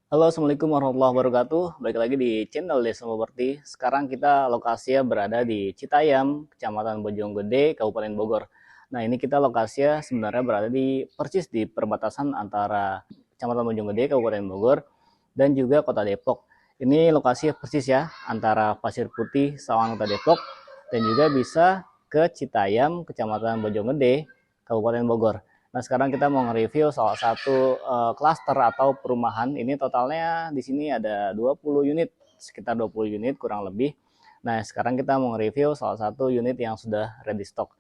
Halo, Assalamualaikum warahmatullahi wabarakatuh. Balik lagi di channel Desa Properti. Sekarang kita lokasinya berada di Citayam, Kecamatan Bojonggede, Kabupaten Bogor. Nah, ini kita lokasinya sebenarnya berada persis di perbatasan antara Kecamatan Bojonggede, Kabupaten Bogor, dan juga Kota Depok. Ini lokasinya persis ya, antara Pasir Putih, Sawangan, Kota Depok, dan juga bisa ke Citayam, Kecamatan Bojonggede, Kabupaten Bogor. Nah, sekarang kita mau nge-review salah satu klaster atau perumahan. Ini totalnya di sini ada 20 unit, sekitar 20 unit kurang lebih. Nah, sekarang kita mau nge-review salah satu unit yang sudah ready stock.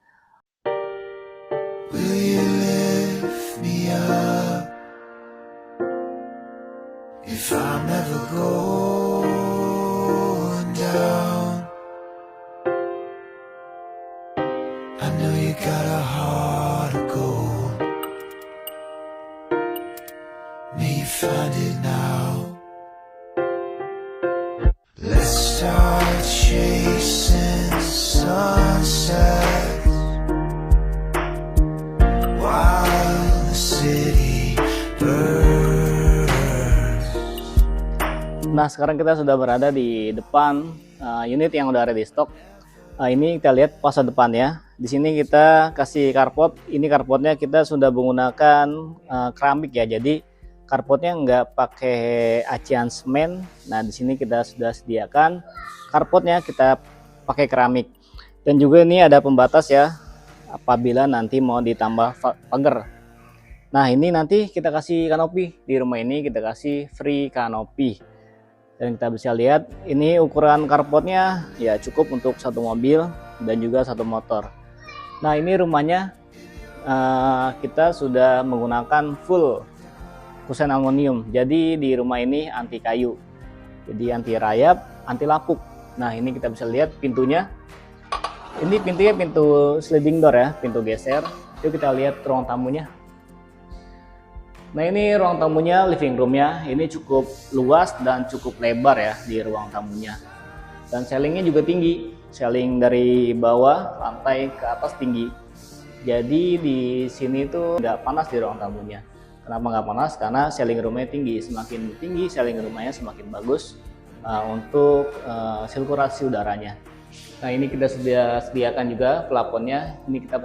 Will you lift me up if I'm never going down? I know you got a heart of gold. May you find it now. Let's start chasing sunsets while the city burns. Nah, sekarang kita sudah berada di depan unit yang udah ready stock. Ini kita lihat fase depan ya. Di sini kita kasih carport. Ini carportnya kita sudah menggunakan keramik ya. Jadi carportnya nggak pakai acian semen. Nah, di sini kita sudah sediakan carportnya kita pakai keramik. Dan juga ini ada pembatas ya, apabila nanti mau ditambah pagar. Nah, ini nanti kita kasih kanopi. Di rumah ini kita kasih free kanopi. Dan kita bisa lihat ini ukuran carportnya ya cukup untuk satu mobil dan juga satu motor. Nah, ini rumahnya kita sudah menggunakan full kusen aluminium. Jadi di rumah ini anti kayu, jadi anti rayap, anti lapuk. Nah, ini kita bisa lihat pintunya. Ini pintunya pintu sliding door ya, pintu geser. Yuk kita lihat ruang tamunya. Nah, ini ruang tamunya, living roomnya. Ini cukup luas dan cukup lebar ya di ruang tamunya. Dan ceilingnya juga tinggi. Ceiling dari bawah lantai ke atas tinggi. Jadi di sini tuh nggak panas di ruang tamunya. Kenapa nggak panas? Karena ceiling roomnya tinggi. Semakin tinggi ceiling roomnya semakin bagus untuk sirkulasi udaranya. Nah, ini kita sudah sediakan juga plafonnya. Ini kita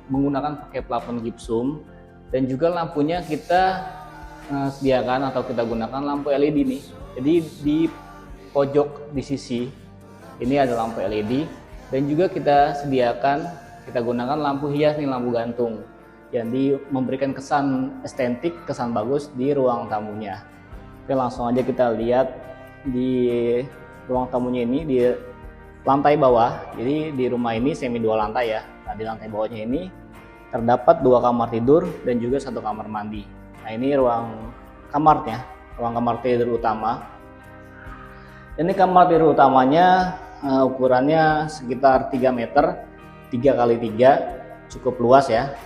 menggunakan plafon gipsum. Dan juga lampunya kita sediakan atau kita gunakan lampu LED nih. Jadi di pojok di sisi ini ada lampu LED. Dan juga kita gunakan lampu hias nih, lampu gantung. Jadi memberikan kesan estetik, kesan bagus di ruang tamunya. Oke, langsung aja kita lihat di ruang tamunya ini di lantai bawah. Jadi di rumah ini semi 2 lantai ya. Nah, di lantai bawahnya ini terdapat 2 kamar tidur dan juga 1 kamar mandi. Nah, ini ruang kamarnya, ruang kamar tidur utama. Ini kamar tidur utamanya ukurannya sekitar 3 meter 3 kali 3, cukup luas ya.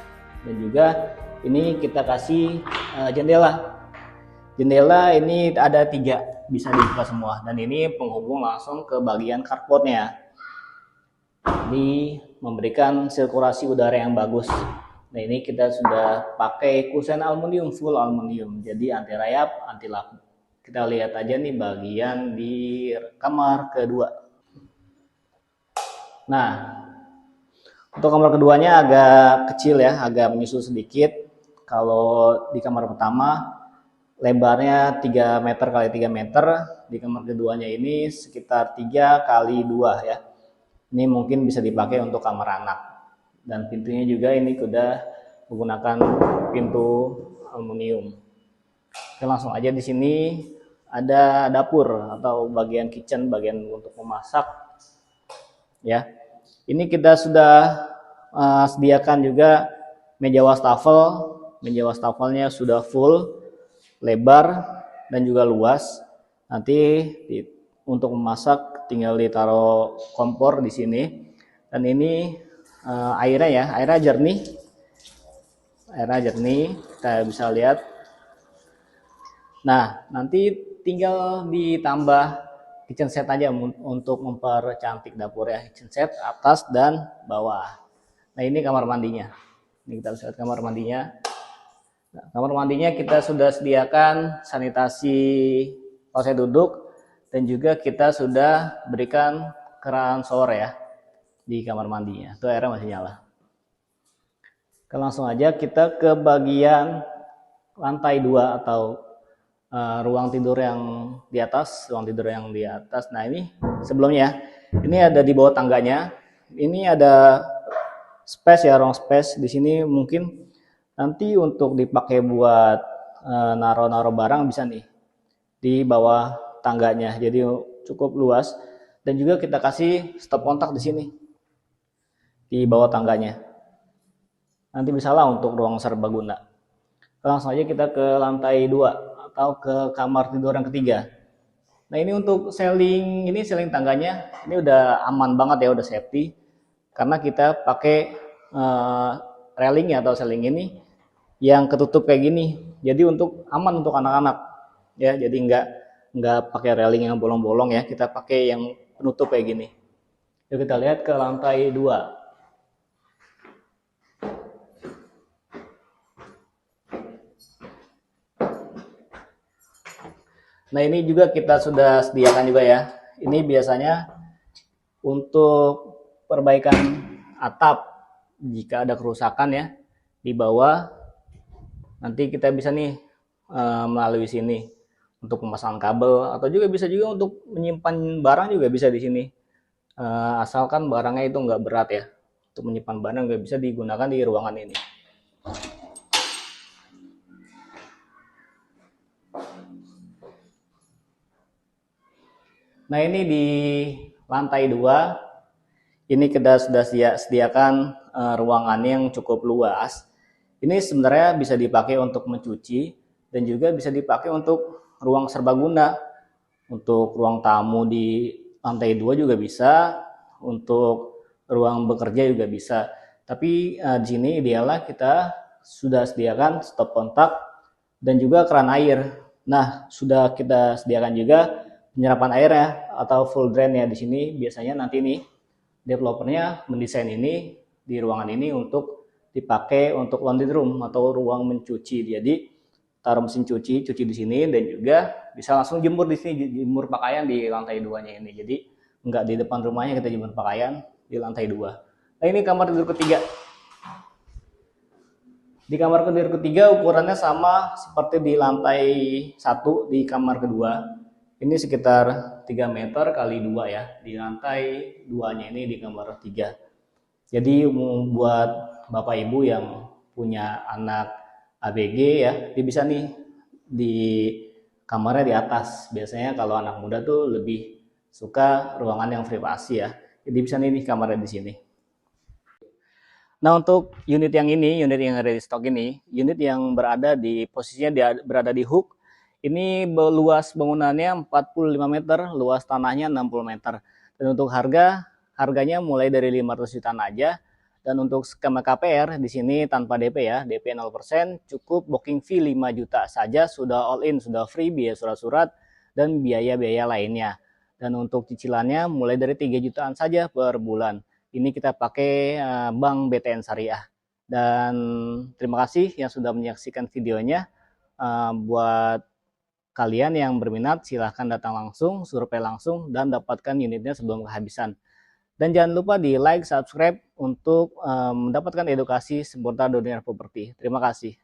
Dan juga ini kita kasih jendela. Jendela ini ada 3, bisa dibuka semua. Dan ini penghubung langsung ke bagian carportnya. Ini memberikan sirkulasi udara yang bagus. Nah, ini kita sudah pakai kusen aluminium, full aluminium. Jadi anti rayap, anti lapuk. Kita lihat aja nih bagian di kamar kedua. Nah, untuk kamar keduanya agak kecil ya, agak menyusut sedikit. Kalau di kamar pertama lebarnya 3 meter kali 3 meter, di kamar keduanya ini sekitar 3 kali 2 ya. Ini mungkin bisa dipakai untuk kamar anak. Dan pintunya juga ini sudah menggunakan pintu aluminium. Oke, langsung aja di sini ada dapur atau bagian kitchen, bagian untuk memasak ya. Ini kita sudah sediakan juga meja wastafel. Meja wastafelnya sudah full, lebar dan juga luas. Nanti untuk memasak tinggal ditaruh kompor di sini. Dan ini airnya ya, airnya jernih. Airnya jernih, kita bisa lihat. Nah, nanti tinggal ditambah kitchen set aja untuk mempercantik dapur ya. Kitchen set atas dan bawah. Nah, ini kamar mandinya. Ini kita lihat kamar mandinya. Nah, kamar mandinya kita sudah sediakan sanitasi lantai duduk dan juga kita sudah berikan keran shower ya di kamar mandinya. Itu airnya masih nyala. Langsung aja kita ke bagian lantai 2 atau ruang tidur yang di atas, Nah, ini sebelumnya ini ada di bawah tangganya. Ini ada space ya, ruang space. Di sini mungkin nanti untuk dipakai buat naro-naro barang bisa nih di bawah tangganya. Jadi cukup luas dan juga kita kasih stop kontak di sini di bawah tangganya. Nanti bisalah untuk ruang serbaguna. Langsung aja kita ke lantai 2 atau ke kamar tidur yang ketiga. Nah, ini untuk seling tangganya ini udah aman banget ya, udah safety karena kita pakai railing atau seling ini yang ketutup kayak gini. Jadi untuk aman untuk anak-anak ya. Jadi nggak pakai railing yang bolong-bolong ya. Kita pakai yang penutup kayak gini. Yuk kita lihat ke lantai 2. Nah, ini juga kita sudah sediakan juga ya. Ini biasanya untuk perbaikan atap jika ada kerusakan ya di bawah. Nanti kita bisa nih melalui sini untuk pemasangan kabel atau juga bisa juga untuk menyimpan barang juga bisa di sini. Asalkan barangnya itu nggak berat ya. Untuk menyimpan barang nggak bisa digunakan di ruangan ini. Nah, ini di lantai 2 ini kita sudah sediakan ruangan yang cukup luas. Ini sebenarnya bisa dipakai untuk mencuci dan juga bisa dipakai untuk ruang serbaguna. Untuk ruang tamu di lantai 2 juga bisa, untuk ruang bekerja juga bisa. Tapi di sini idealnya kita sudah sediakan stop kontak dan juga keran air. Nah, sudah kita sediakan juga penyerapan airnya atau full drain ya. Di sini biasanya nanti nih developernya mendesain ini di ruangan ini untuk dipakai untuk laundry room atau ruang mencuci. Jadi taruh mesin cuci di sini dan juga bisa langsung jemur di sini, jemur pakaian di lantai 2-nya ini. Jadi nggak di depan rumahnya kita jemur pakaian di lantai 2. Nah, ini kamar tidur ketiga. Di kamar tidur ketiga ukurannya sama seperti di lantai 1 di kamar kedua. Ini sekitar 3 meter kali 2 ya. Di lantai 2-nya ini di kamar 3. Jadi buat Bapak Ibu yang punya anak ABG ya, dia bisa nih di kamarnya di atas. Biasanya kalau anak muda tuh lebih suka ruangan yang privasi ya. Jadi bisa nih di kamarnya di sini. Nah, untuk unit yang ini, unit yang ada di stok ini, unit yang berada di posisinya berada di hook, ini luas bangunannya 45 meter, luas tanahnya 60 meter. Dan untuk harganya mulai dari 500 jutaan aja. Dan untuk skema KPR di sini tanpa DP ya, DP 0%, cukup booking fee 5 juta saja, sudah all in, sudah free biaya surat-surat dan biaya-biaya lainnya. Dan untuk cicilannya mulai dari 3 jutaan saja per bulan. Ini kita pakai Bank BTN Syariah. Dan terima kasih yang sudah menyaksikan videonya. Buat kalian yang berminat silahkan datang langsung, survei langsung, dan dapatkan unitnya sebelum kehabisan. Dan jangan lupa di like, subscribe untuk mendapatkan edukasi seputar dunia properti. Terima kasih.